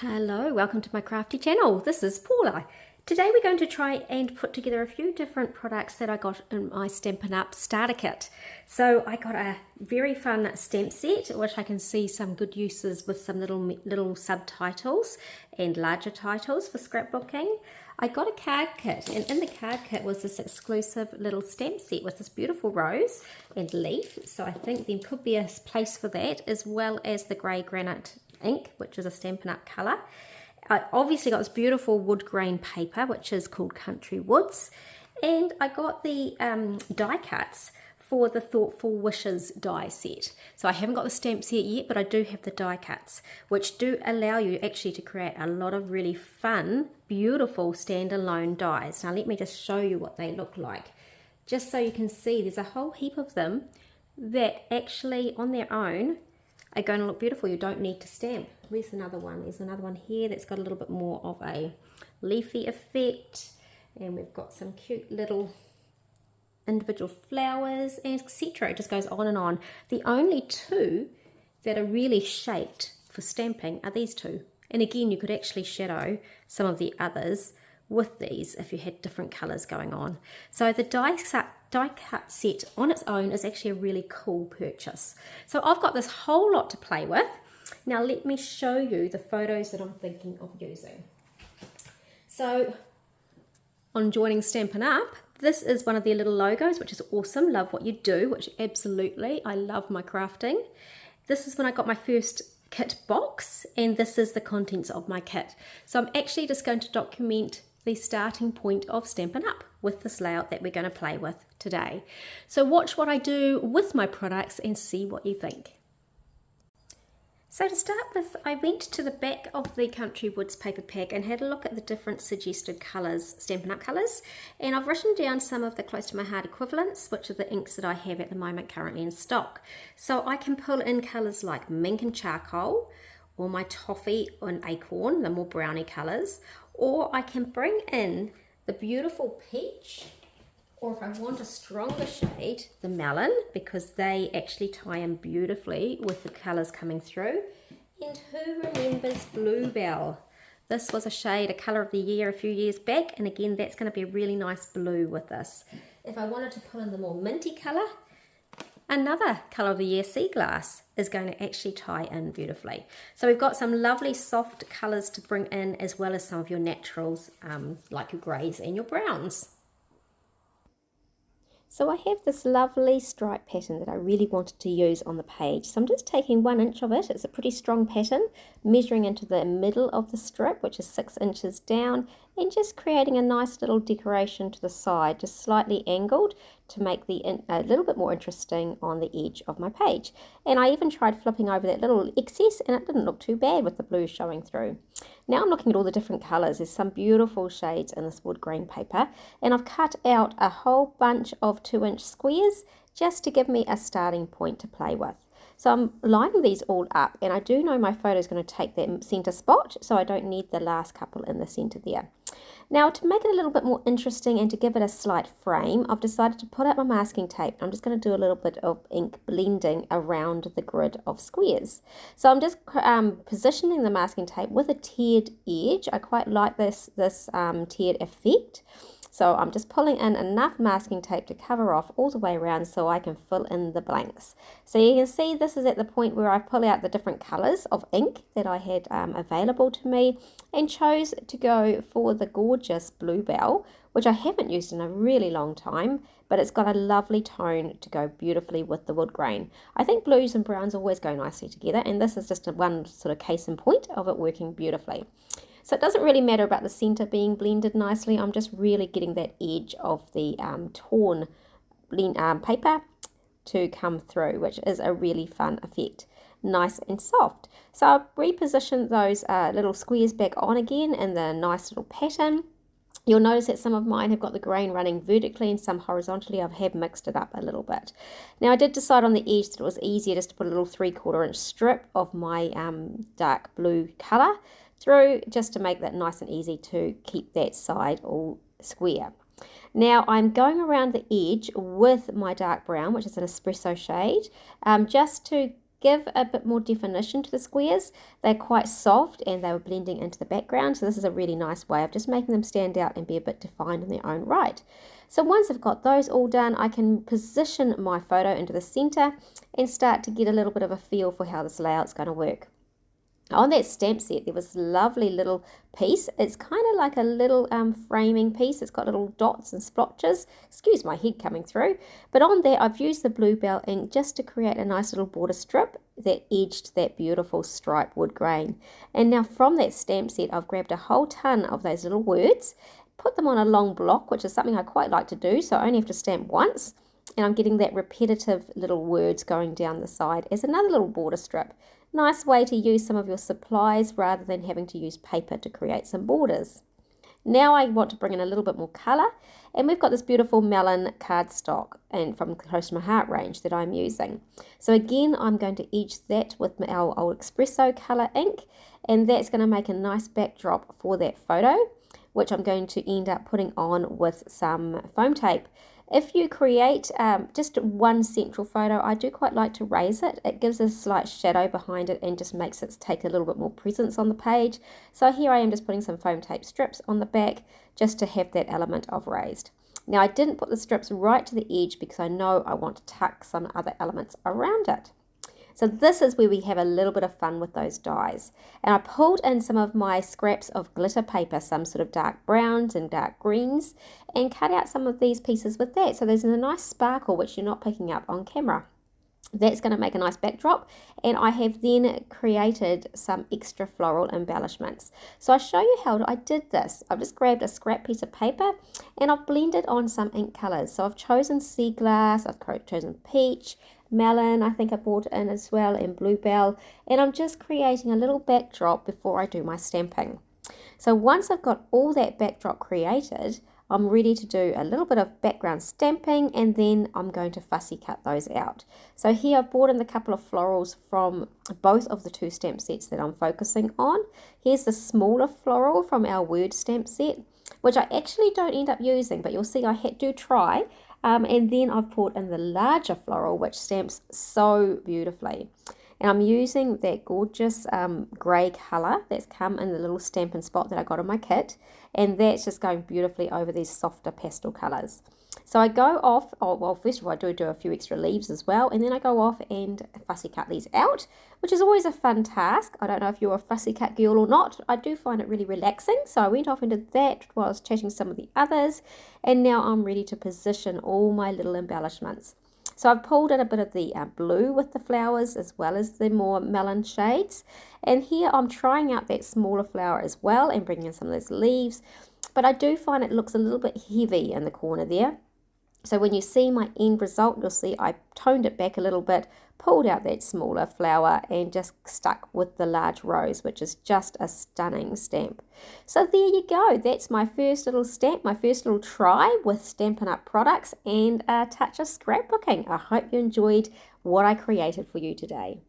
Hello, welcome to my crafty channel. This is Paula. Today we're going to try and put together a few different products that I got in my Stampin' Up starter kit. So I got a very fun stamp set, which I can see some good uses with some little subtitles and larger titles for scrapbooking. I got a card kit, and in the card kit was this exclusive little stamp set with this beautiful rose and leaf. So I think there could be a place for that, as well as the grey granite ink, which is a Stampin' Up colour. I obviously got this beautiful wood grain paper, which is called Country Woods, and I got the die cuts for the Thoughtful Wishes die set. So I haven't got the stamp set yet, but I do have the die cuts, which do allow you actually to create a lot of really fun, beautiful standalone dies. Now let me just show you what they look like, just so you can see there's a whole heap of them that actually on their own are going to look beautiful. You don't need to stamp. Where's another one? There's another one here that's got a little bit more of a leafy effect, and we've got some cute little individual flowers, and etc. It just goes on and on. The only two that are really shaped for stamping are these two, and again you could actually shadow some of the others with these if you had different colors going on. So the die cut set on its own is actually a really cool purchase. So I've got this whole lot to play with. Now let me show you the photos that I'm thinking of using. So on joining Stampin' Up, this is one of their little logos, which is awesome. Love what you do, which absolutely, I love my crafting. This is when I got my first kit box, and this is the contents of my kit. So I'm actually just going to document the starting point of Stampin' Up with this layout that we're going to play with today. So watch what I do with my products and see what you think. So to start with, I went to the back of the Country Woods paper pack and had a look at the different suggested colours, Stampin' Up colours, and I've written down some of the close to my heart equivalents, which are the inks that I have at the moment currently in stock. So I can pull in colours like mink and charcoal, or my toffee and acorn, the more browny colours, or I can bring in the beautiful peach, or if I want a stronger shade, the melon, because they actually tie in beautifully with the colours coming through. And who remembers Bluebell? This was a shade, a colour of the year a few years back, and again that's going to be a really nice blue with this. If I wanted to pull in the more minty colour, another colour of the year, sea glass, is going to actually tie in beautifully. So we've got some lovely soft colours to bring in, as well as some of your naturals like your greys and your browns. So I have this lovely stripe pattern that I really wanted to use on the page. So I'm just taking 1 inch of it. It's a pretty strong pattern, measuring into the middle of the strip, which is 6 inches down, and just creating a nice little decoration to the side, just slightly angled to make a little bit more interesting on the edge of my page. And I even tried flipping over that little excess, and it didn't look too bad with the blue showing through. Now I'm looking at all the different colours. There's some beautiful shades in this wood grain paper, and I've cut out a whole bunch of 2-inch squares just to give me a starting point to play with. So I'm lining these all up, and I do know my photo is going to take that centre spot, so I don't need the last couple in the centre there. Now to make it a little bit more interesting and to give it a slight frame, I've decided to pull out my masking tape. I'm just going to do a little bit of ink blending around the grid of squares. So I'm just positioning the masking tape with a tiered edge. I quite like this tiered effect. So I'm just pulling in enough masking tape to cover off all the way around so I can fill in the blanks. So you can see this is at the point where I pull out the different colours of ink that I had available to me, and chose to go for the gorgeous Bluebell, which I haven't used in a really long time, but it's got a lovely tone to go beautifully with the wood grain. I think blues and browns always go nicely together, and this is just one sort of case in point of it working beautifully. So it doesn't really matter about the centre being blended nicely. I'm just really getting that edge of the torn paper to come through, which is a really fun effect. Nice and soft. So I've repositioned those little squares back on again in the nice little pattern. You'll notice that some of mine have got the grain running vertically and some horizontally. I have mixed it up a little bit. Now I did decide on the edge that it was easier just to put a little 3/4 inch strip of my dark blue colour through, just to make that nice and easy to keep that side all square. Now I'm going around the edge with my dark brown, which is an espresso shade, just to give a bit more definition to the squares. They're quite soft and they were blending into the background, so this is a really nice way of just making them stand out and be a bit defined in their own right. So once I've got those all done, I can position my photo into the center and start to get a little bit of a feel for how this layout's going to work. On that stamp set, there was a lovely little piece. It's kind of like a little framing piece. It's got little dots and splotches. Excuse my head coming through. But on there, I've used the Bluebell ink just to create a nice little border strip that edged that beautiful stripe wood grain. And now from that stamp set, I've grabbed a whole ton of those little words, put them on a long block, which is something I quite like to do, so I only have to stamp once. And I'm getting that repetitive little words going down the side as another little border strip. Nice way to use some of your supplies rather than having to use paper to create some borders. Now I want to bring in a little bit more colour, and we've got this beautiful melon cardstock and from Close to My Heart range that I'm using. So again, I'm going to edge that with our old espresso colour ink, and that's going to make a nice backdrop for that photo, which I'm going to end up putting on with some foam tape. If you create just one central photo, I do quite like to raise it. It gives a slight shadow behind it and just makes it take a little bit more presence on the page. So here I am just putting some foam tape strips on the back just to have that element of raised. Now I didn't put the strips right to the edge because I know I want to tuck some other elements around it. So this is where we have a little bit of fun with those dies. And I pulled in some of my scraps of glitter paper, some sort of dark browns and dark greens, and cut out some of these pieces with that. So there's a nice sparkle which you're not picking up on camera. That's going to make a nice backdrop, and I have then created some extra floral embellishments. So I'll show you how I did this. I've just grabbed a scrap piece of paper and I've blended on some ink colours. So I've chosen sea glass, I've chosen peach, melon, I think I brought in as well, and bluebell, and I'm just creating a little backdrop before I do my stamping. So once I've got all that backdrop created, I'm ready to do a little bit of background stamping, and then I'm going to fussy cut those out. So here I've brought in a couple of florals from both of the two stamp sets that I'm focusing on. Here's the smaller floral from our word stamp set, which I actually don't end up using, but you'll see I do try. And then I've brought in the larger floral, which stamps so beautifully. And I'm using that gorgeous grey colour that's come in the little Stampin' Spot that I got in my kit. And that's just going beautifully over these softer pastel colours. So I go off, well, first of all, I do a few extra leaves as well. And then I go off and fussy cut these out, which is always a fun task. I don't know if you're a fussy cut girl or not. I do find it really relaxing. So I went off and did that while I was chatting some of the others. And now I'm ready to position all my little embellishments. So I've pulled in a bit of the blue with the flowers as well as the more melon shades. And here I'm trying out that smaller flower as well and bringing in some of those leaves. But I do find it looks a little bit heavy in the corner there. So when you see my end result, you'll see I toned it back a little bit, pulled out that smaller flower and just stuck with the large rose, which is just a stunning stamp. So there you go. That's my first little stamp, my first little try with Stampin' Up products and a touch of scrapbooking. I hope you enjoyed what I created for you today.